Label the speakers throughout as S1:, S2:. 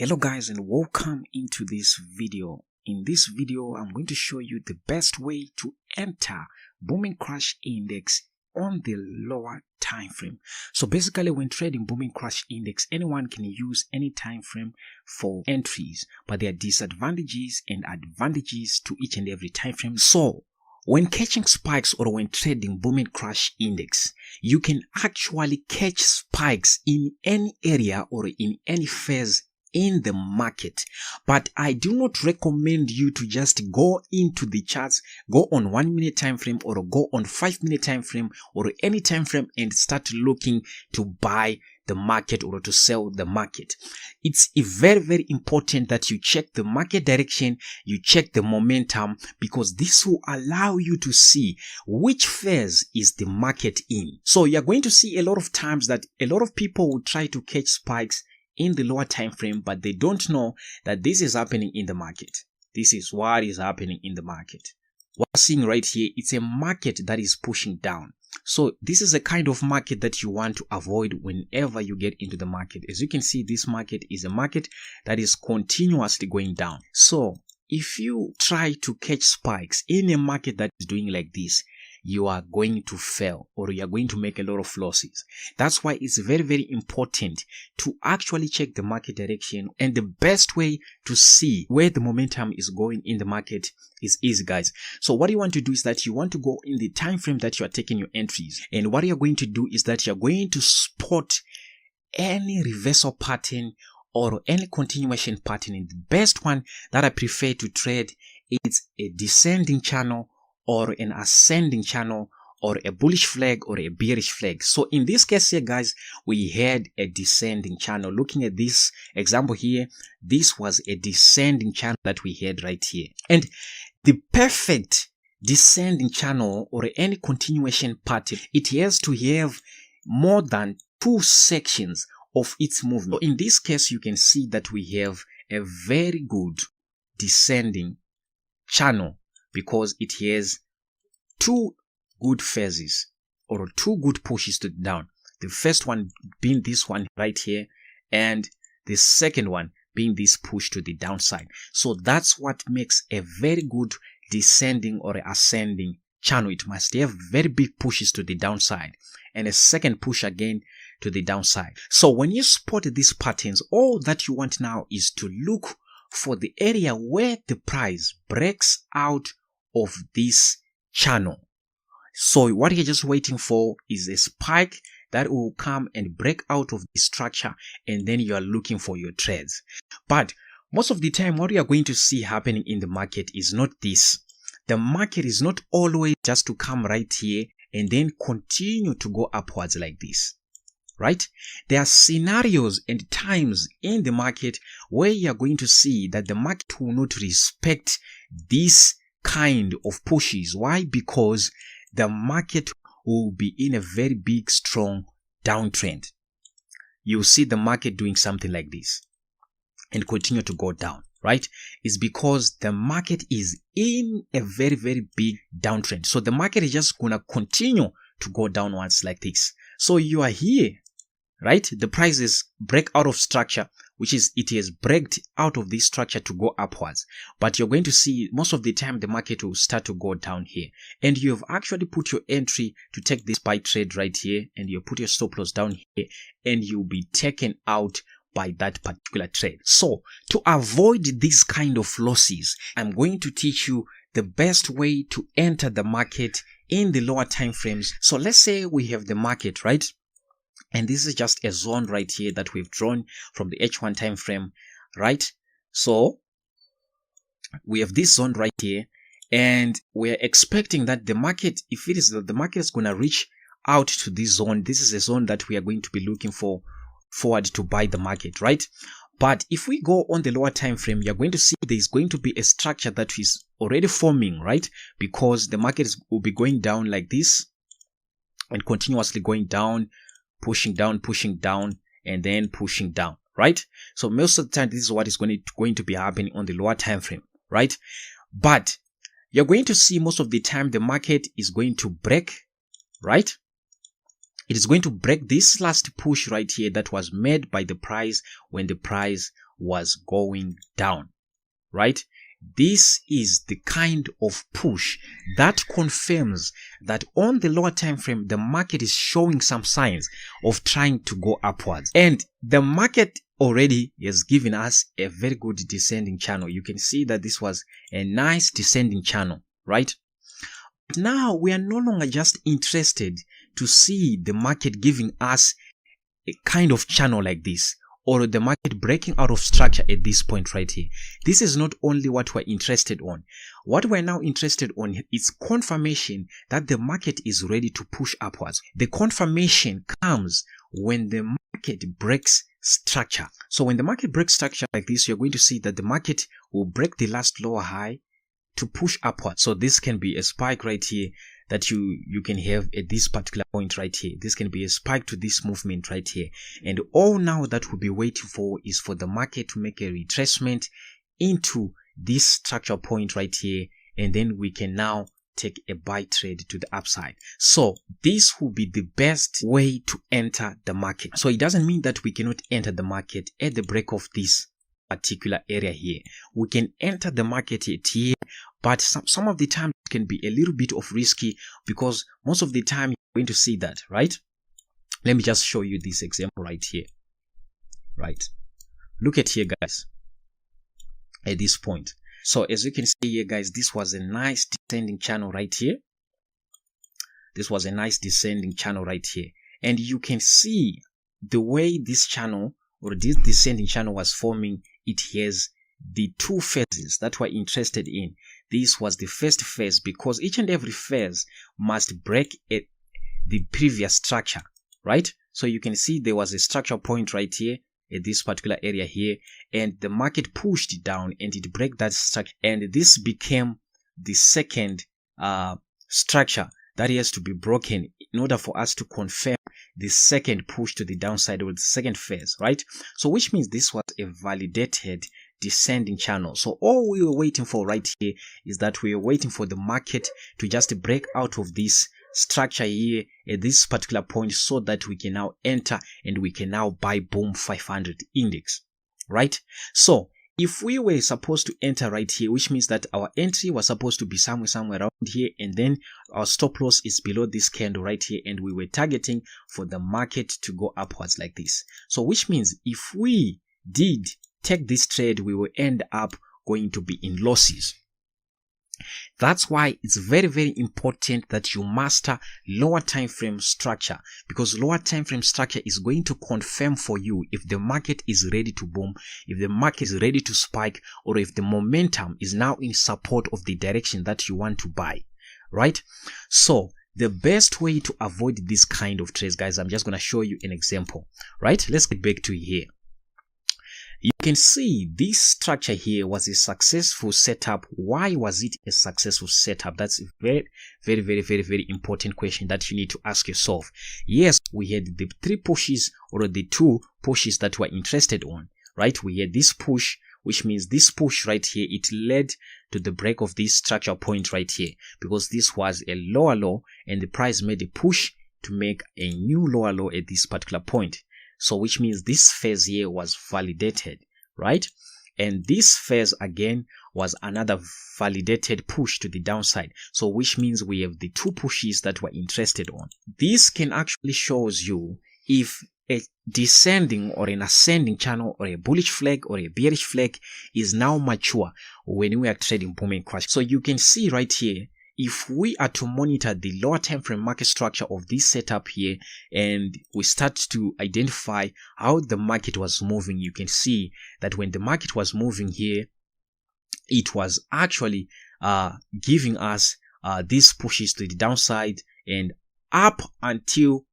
S1: Hello guys, and welcome into this video. In this video, I'm going to show you the best way to enter booming crash index on the lower time frame. So basically, when trading booming crash index, anyone can use any time frame for entries, but there are disadvantages and advantages to each and every time frame. So when catching spikes or when trading booming crash index, you can actually catch spikes in any area or in any phase in the market, but I do not recommend you to just go into the charts, go on 1 minute time frame or go on 5 minute time frame or any time frame and start looking to buy the market or to sell the market. It's very important that you check the market direction, you check the momentum, because this will allow you to see which phase is the market in. So you're going to see a lot of times that a lot of people will try to catch spikes in the lower time frame, but they don't know that this is happening in the market. This is what is happening in the market. What we're seeing right here, it's a market that is pushing down. So this is a kind of market that you want to avoid whenever you get into the market. As you can see, this market is a market that is continuously going down. So if you try to catch spikes in a market that is doing like this, you are going to fail or you are going to make a lot of losses. That's why it's very important to actually check the market direction, and the best way to see where the momentum is going in the market is easy, guys. So what you want to do is that you want to go in the time frame that you are taking your entries, and what you're going to do is that you're going to spot any reversal pattern or any continuation pattern. And the best one that I prefer to trade is a descending channel or an ascending channel or a bullish flag or a bearish flag. So in this case here, guys, we had a descending channel. Looking at this example here, this was a descending channel that we had right here. And the perfect descending channel or any continuation pattern, it has to have more than 2 sections of its movement. So in this case, you can see that we have a very good descending channel, because it has 2 good phases or 2 good pushes to down. The first one being this one right here, and the second one being this push to the downside. So that's what makes a very good descending or ascending channel. It must have very big pushes to the downside and a second push again to the downside. So when you spot these patterns, all that you want now is to look for the area where the price breaks out of this channel. So what you're just waiting for is a spike that will come and break out of the structure, and then you are looking for your trades. But most of the time, what you are going to see happening in the market is not this. The market is not always just to come right here and then continue to go upwards like this, right? There are scenarios and times in the market where you are going to see that the market will not respect this kind of pushes. Why? Because the market will be in a very big, strong downtrend. You'll see the market doing something like this and continue to go down, right? It's because the market is in a very big downtrend. So the market is just gonna continue to go downwards like this. So you are here, right? The prices break out of structure, which is it has breaked out of this structure to go upwards. But you're going to see most of the time the market will start to go down here. And you have actually put your entry to take this buy trade right here, and you put your stop loss down here, and you'll be taken out by that particular trade. So to avoid these kind of losses, I'm going to teach you the best way to enter the market in the lower time frames. So let's say we have the market, right? And this is just a zone right here that we've drawn from the H1 time frame, right? So we have this zone right here, and we're expecting that the market, if it is that the market is going to reach out to this zone, this is a zone that we are going to be looking forward to buy the market, right? But if we go on the lower time frame, you're going to see there's going to be a structure that is already forming, right? Because the market will be going down like this and continuously going down, pushing down, and then pushing down, right? So most of the time, this is what is going to be happening on the lower time frame, right? But you're going to see most of the time the market is going to break, right? It is going to break this last push right here that was made by the price when the price was going down, right? This is the kind of push that confirms that on the lower time frame, the market is showing some signs of trying to go upwards. And the market already has given us a very good descending channel. You can see that this was a nice descending channel, right? But now we are no longer just interested to see the market giving us a kind of channel like this, or the market breaking out of structure at this point right here. This is not only what we're interested on. What we're now interested on is confirmation that the market is ready to push upwards. The confirmation comes when the market breaks structure. So when the market breaks structure like this, you're going to see that the market will break the last lower high to push upwards. So this can be a spike right here that you can have at this particular point right here. This can be a spike to this movement right here. And all now that we'll be waiting for is for the market to make a retracement into this structure point right here. And then we can now take a buy trade to the upside. So this will be the best way to enter the market. So it doesn't mean that we cannot enter the market at the break of this particular area here. We can enter the market at here, but some of the time it can be a little bit of risky, because most of the time you're going to see that, right? Let me just show you this example right here. Right, look at here, guys, at this point. So as you can see here, guys, this was a nice descending channel right here. This was a nice descending channel right here, and you can see the way this channel or this descending channel was forming. It has the two phases that we're interested in. This was the first phase, because each and every phase must break at the previous structure, right? So you can see there was a structure point right here at this particular area here, and the market pushed it down and it broke that structure, and this became the second structure that has to be broken in order for us to confirm the second push to the downside, or the second phase, right? So which means this was a validated descending channel. So all we were waiting for right here is that we were waiting for the market to just break out of this structure here at this particular point, so that we can now enter and we can now buy Boom 500 index, right? So if we were supposed to enter right here, which means that our entry was supposed to be somewhere around here, and then our stop loss is below this candle right here, and we were targeting for the market to go upwards like this. So which means if we did take this trade, we will end up going to be in losses. That's why it's very, very important that you master lower time frame structure, because lower time frame structure is going to confirm for you if the market is ready to boom, if the market is ready to spike, or if the momentum is now in support of the direction that you want to buy, right? So the best way to avoid this kind of trades, guys, I'm just going to show you an example, right? Let's get back to here. You can see this structure here was a successful setup. Why was it a successful setup? That's a very important question that you need to ask yourself. Yes, we had the three pushes, or the two pushes that we're interested on, right? We had this push, which means this push right here, it led to the break of this structure point right here, because this was a lower low and the price made a push to make a new lower low at this particular point. So which means this phase here was validated, right? And this phase again was another validated push to the downside. So which means we have the two pushes that we're interested on. This can actually shows you if a descending or an ascending channel, or a bullish flag or a bearish flag is now mature when we are trading boom and crash. So you can see right here, if we are to monitor the lower time frame market structure of this setup here, and we start to identify how the market was moving, you can see that when the market was moving here, it was actually giving us these pushes to the downside and up until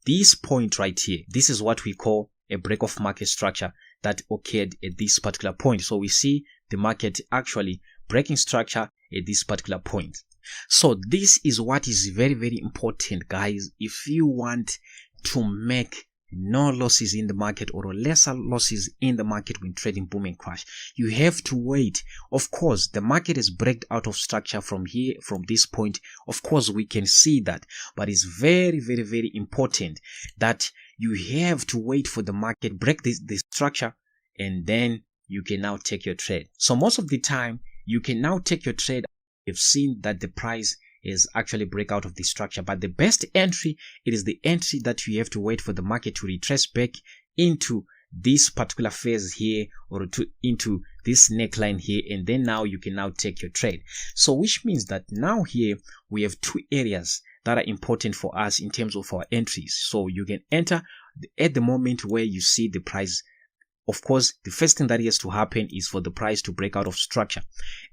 S1: this point right here. This is what we call a break of market structure that occurred at this particular point. So we see the market actually breaking structure at this particular point. So this is what is very important, guys. If you want to make no losses in the market, or lesser losses in the market when trading boom and crash, you have to wait. Of course, the market is break out of structure from here, from this point. Of course, we can see that, but it's very important that you have to wait for the market break this structure and then you can now take your trade. So most of the time you can now take your trade. You've seen that the price is actually break out of the structure, but the best entry, it is the entry that you have to wait for the market to retrace back into this particular phase here, or into this neckline here, and then now you can now take your trade. So which means that now here we have two areas that are important for us in terms of our entries. So you can enter at the moment where you see the price. Of course, the first thing that has to happen is for the price to break out of structure,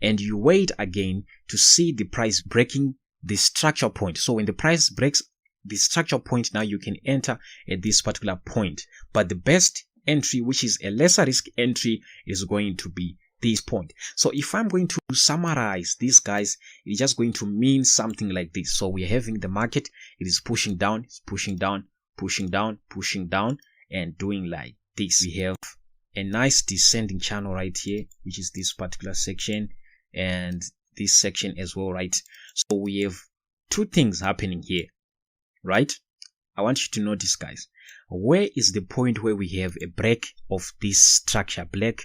S1: and you wait again to see the price breaking the structure point. So when the price breaks the structure point, now you can enter at this particular point. But the best entry, which is a lesser risk entry, is going to be this point. So if I'm going to summarize this, guys, it's just going to mean something like this. So we're having the market, it is pushing down, it's pushing down, pushing down, pushing down, and doing like this. We have a nice descending channel right here, which is this particular section, and this section as well, right? So we have two things happening here, right? I want you to notice, guys, where is the point where we have a break of this structure, black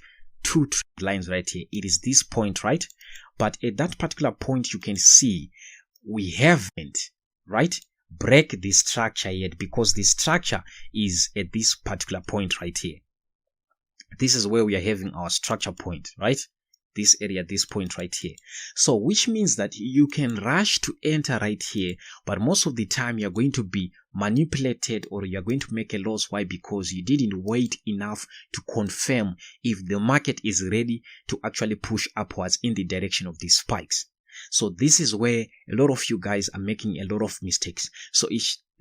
S1: two trend lines right here? It is this point, right? But at that particular point, you can see we haven't, right, break the structure yet, because the structure is at this particular point right here. This is where we are having our structure point, right? This area, this point right here. So which means that you can rush to enter right here, but most of the time you're going to be manipulated, or you're going to make a loss. Why? Because you didn't wait enough to confirm if the market is ready to actually push upwards in the direction of these spikes. So this is where a lot of you guys are making a lot of mistakes. So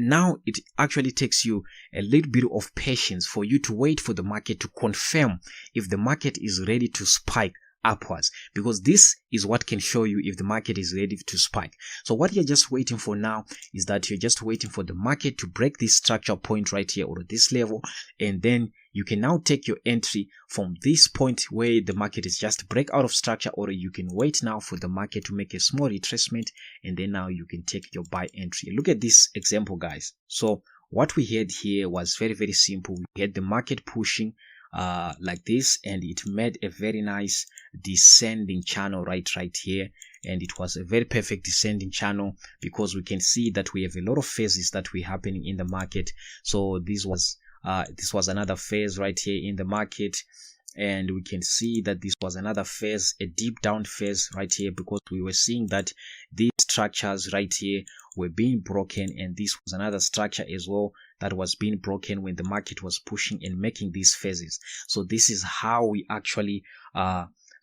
S1: now it actually takes you a little bit of patience for you to wait for the market to confirm if the market is ready to spike upwards, because this is what can show you if the market is ready to spike. So what you're just waiting for now is that you're just waiting for the market to break this structure point right here, or this level, and then you can now take your entry from this point where the market is just break out of structure, or you can wait now for the market to make a small retracement, and then now you can take your buy entry. Look at this example, guys. So what we had here was very, very simple. We had the market pushing like this, and it made a very nice descending channel right here, and it was a very perfect descending channel, because we can see that we have a lot of phases that were happening in the market. So this was another phase right here in the market, and we can see that this was another phase, a deep down phase right here, because we were seeing that these structures right here were being broken, and this was another structure as well that was being broken when the market was pushing and making these phases. So this is how we actually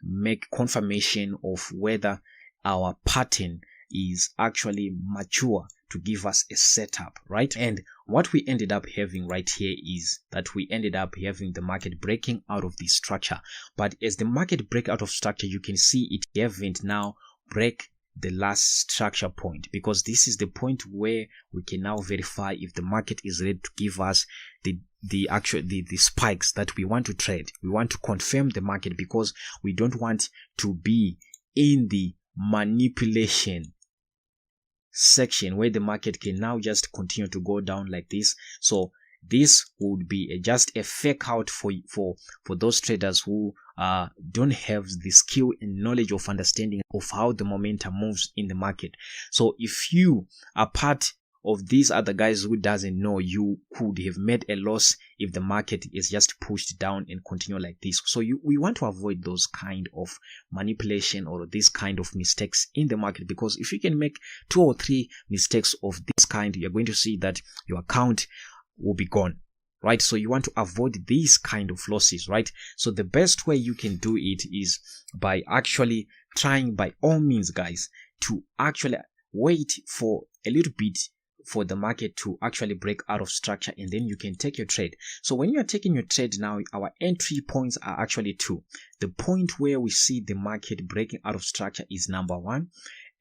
S1: make confirmation of whether our pattern is actually mature to give us a setup, right? And what we ended up having right here is that we ended up having the market breaking out of the structure. But as the market break out of structure, you can see it haven't now break the last structure point, because this is the point where we can now verify if the market is ready to give us the spikes that we want to trade. We want to confirm the market, because we don't want to be in the manipulation section where the market can now just continue to go down like this. So this would be just a fake out for those traders who don't have the skill and knowledge of understanding of how the momentum moves in the market. So if you are part of these other guys who doesn't know, you could have made a loss if the market is just pushed down and continue like this. So we want to avoid those kind of manipulation or this kind of mistakes in the market, because if you can make 2 or 3 mistakes of this kind, you're going to see that your account will be gone, right? So you want to avoid these kind of losses, right? So the best way you can do it is by actually trying, by all means, guys, to actually wait for a little bit for the market to actually break out of structure, and then you can take your trade. So when you are taking your trade now, our entry points are actually 2. The point where we see the market breaking out of structure is number 1,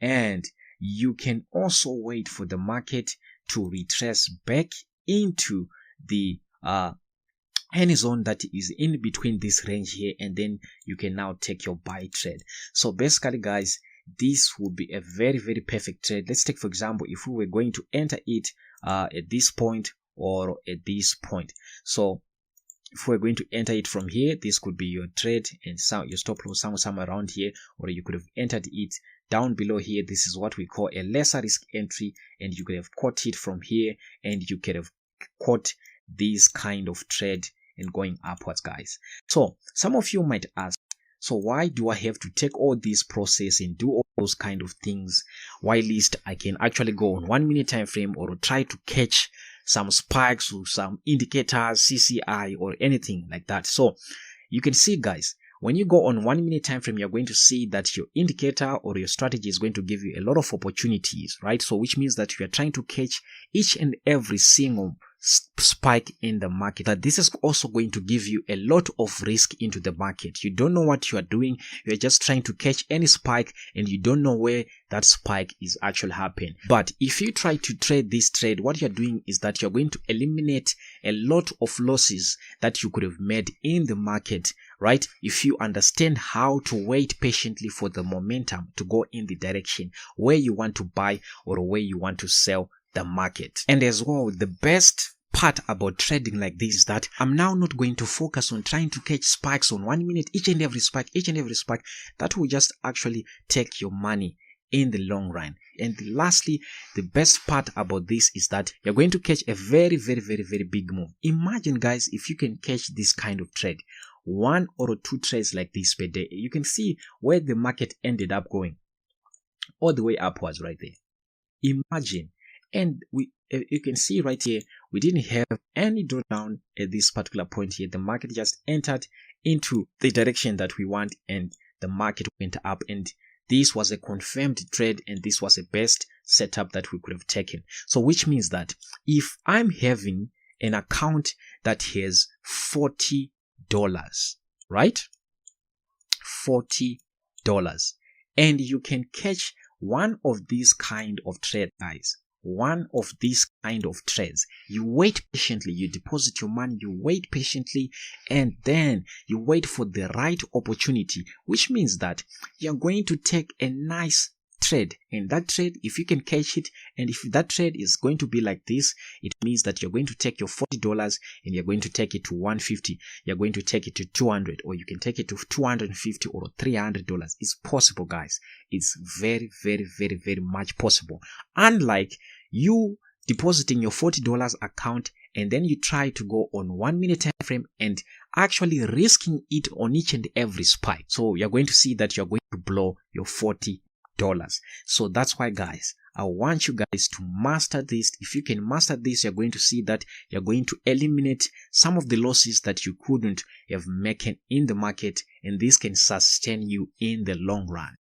S1: and you can also wait for the market to retrace back into the any zone that is in between this range here, and then you can now take your buy trade. So basically, guys, this would be a very, very perfect trade. Let's take, for example, if we were going to enter it at this point or at this point. So if we're going to enter it from here, this could be your trade and your stop loss somewhere around here, or you could have entered it down below here. This is what we call a lesser risk entry, and you could have caught it from here, and you could have caught this kind of trade and going upwards, guys. So some of you might ask, so why do I have to take all this process and do all those kind of things, while least I can actually go on 1 minute time frame or try to catch some spikes or some indicators, CCI or anything like that? So you can see, guys, when you go on 1 minute time frame, you're going to see that your indicator or your strategy is going to give you a lot of opportunities, right? So which means that you are trying to catch each and every single spike in the market. That this is also going to give you a lot of risk into the market. You don't know what you are doing. You're just trying to catch any spike, and you don't know where that spike is actually happening. But if you try to trade this trade, what you're doing is that you're going to eliminate a lot of losses that you could have made in the market, right? If you understand how to wait patiently for the momentum to go in the direction where you want to buy or where you want to sell the market. And as well, the best part about trading like this is that I'm now not going to focus on trying to catch spikes on 1 minute, each and every spike. That will just actually take your money in the long run. And lastly, the best part about this is that you're going to catch a very big move. Imagine, guys, if you can catch this kind of trade, 1 or 2 trades like this per day. You can see where the market ended up going, all the way upwards right there. Imagine. And you can see right here, we didn't have any drawdown at this particular point here. The market just entered into the direction that we want, and the market went up, and this was a confirmed trade, and this was the best setup that we could have taken. So which means that if I'm having an account that has $40, right? $40, and you can catch one of these kind of trade, guys. One of these kind of trades, you wait patiently, you deposit your money, you wait patiently, and then you wait for the right opportunity, which means that you're going to take a nice trade. And that trade, if you can catch it, and if that trade is going to be like this, it means that you're going to take your $40 and you're going to take it to $150, you're going to take it to $200, or you can take it to $250 or $300. It's possible, guys. It's very much possible. Unlike you depositing your $40 account and then you try to go on 1 minute time frame and actually risking it on each and every spike. So you're going to see that you're going to blow your $40. So that's why, guys, I want you guys to master this. If you can master this, you're going to see that you're going to eliminate some of the losses that you couldn't have made in the market, and this can sustain you in the long run.